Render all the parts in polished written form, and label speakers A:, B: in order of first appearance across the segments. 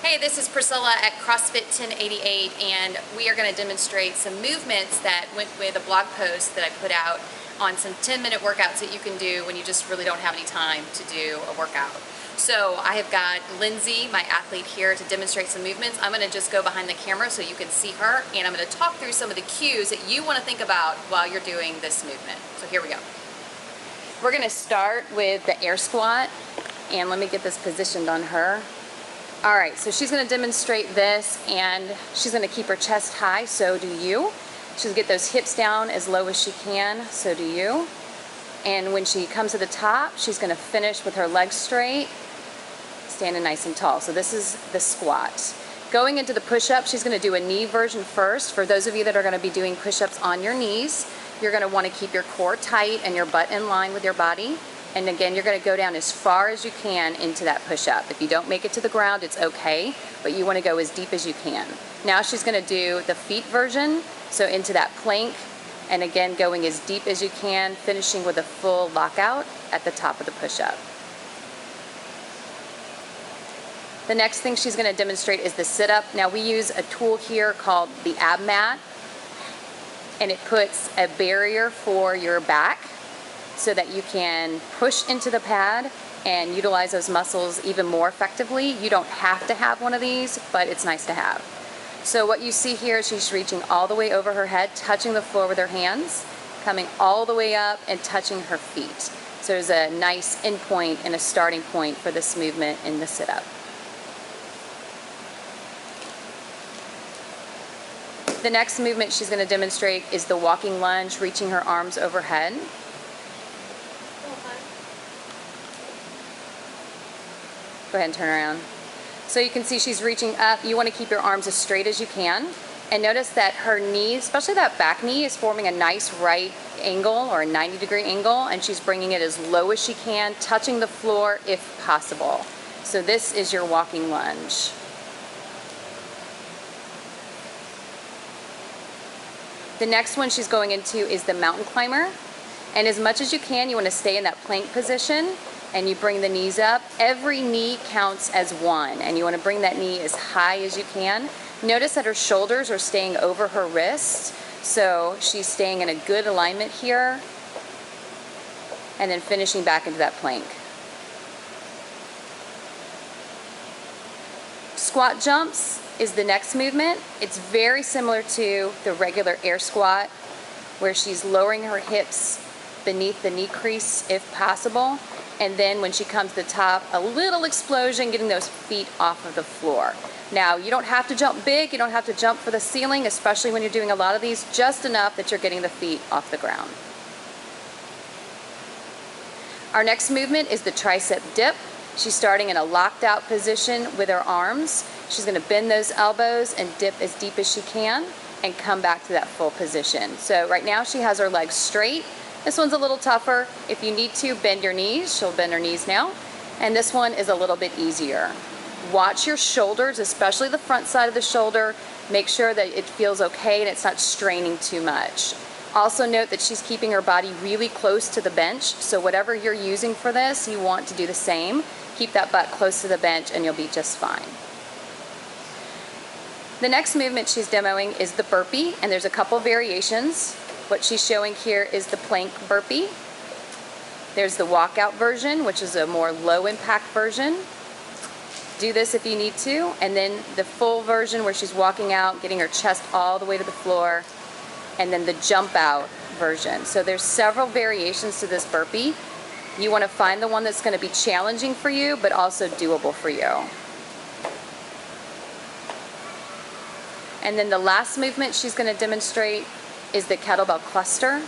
A: Hey, this is Priscilla at CrossFit 1088, and we are going to demonstrate some movements that went with a blog post that I put out on some 10-minute workouts that you can do when you just really don't have any time to do a workout. So I have got Lindsay, my athlete, here to demonstrate some movements. I'm going to just go behind the camera so you can see her, and I'm going to talk through some of the cues that you want to think about while you're doing this movement. So here we go. We're going to start with the air squat, and let me get this positioned on her. All right, so she's going to demonstrate this, and she's going to keep her chest high, so do you. She's going to get those hips down as low as she can, so do you. And when she comes to the top, she's going to finish with her legs straight, standing nice and tall. So this is the squat. Going into the push-up, she's going to do a knee version first. For those of you that are going to be doing push-ups on your knees, you're going to want to keep your core tight and your butt in line with your body. And again, you're going to go down as far as you can into that push-up. If you don't make it to the ground, it's okay, but you want to go as deep as you can. Now she's going to do the feet version, so into that plank, and again, going as deep as you can, finishing with a full lockout at the top of the push-up. The next thing she's going to demonstrate is the sit-up. Now we use a tool here called the ab mat, and it puts a barrier for your back, so that you can push into the pad and utilize those muscles even more effectively. You don't have to have one of these, but it's nice to have. So what you see here is she's reaching all the way over her head, touching the floor with her hands, coming all the way up and touching her feet. So there's a nice end point and a starting point for this movement in the sit-up. The next movement she's going to demonstrate is the walking lunge, reaching her arms overhead. Go ahead and turn around. So you can see she's reaching up. You want to keep your arms as straight as you can. And notice that her knee, especially that back knee, is forming a nice right angle or a 90-degree angle, and she's bringing it as low as she can, touching the floor if possible. So this is your walking lunge. The next one she's going into is the mountain climber. And as much as you can, you want to stay in that plank position, and you bring the knees up. Every knee counts as one, and you want to bring that knee as high as you can. Notice that her shoulders are staying over her wrists, so she's staying in a good alignment here, and then finishing back into that plank. Squat jumps is the next movement. It's very similar to the regular air squat, where she's lowering her hips beneath the knee crease if possible. And then when she comes to the top, a little explosion, getting those feet off of the floor. Now, you don't have to jump big, you don't have to jump for the ceiling, especially when you're doing a lot of these, just enough that you're getting the feet off the ground. Our next movement is the tricep dip. She's starting in a locked out position with her arms. She's going to bend those elbows and dip as deep as she can and come back to that full position. So right now she has her legs straight. This one's a little tougher. If you need to, bend your knees. She'll bend her knees now. And this one is a little bit easier. Watch your shoulders, especially the front side of the shoulder. Make sure that it feels okay and it's not straining too much. Also note that she's keeping her body really close to the bench, so whatever you're using for this, you want to do the same. Keep that butt close to the bench and you'll be just fine. The next movement she's demoing is the burpee, and there's a couple variations. What she's showing here is the plank burpee. There's the walkout version, which is a more low impact version. Do this if you need to. And then the full version where she's walking out, getting her chest all the way to the floor. And then the jump out version. So there's several variations to this burpee. You want to find the one that's going to be challenging for you, but also doable for you. And then the last movement she's going to demonstrate is the Kettlebell Cluster.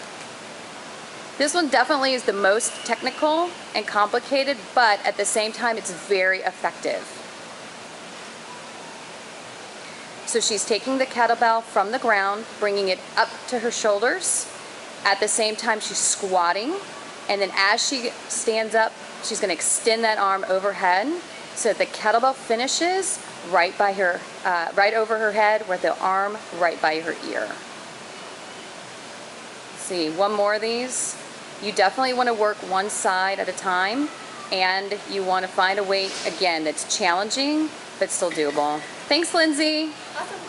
A: This one definitely is the most technical and complicated, but at the same time it's very effective. So she's taking the kettlebell from the ground, bringing it up to her shoulders. At the same time she's squatting, and then as she stands up, she's going to extend that arm overhead so that the kettlebell finishes right by her, right over her head, with the arm right by her ear. See, one more of these. You definitely want to work one side at a time. and you want to find a weight, again, that's challenging but still doable. Thanks, Lindsay.
B: Awesome.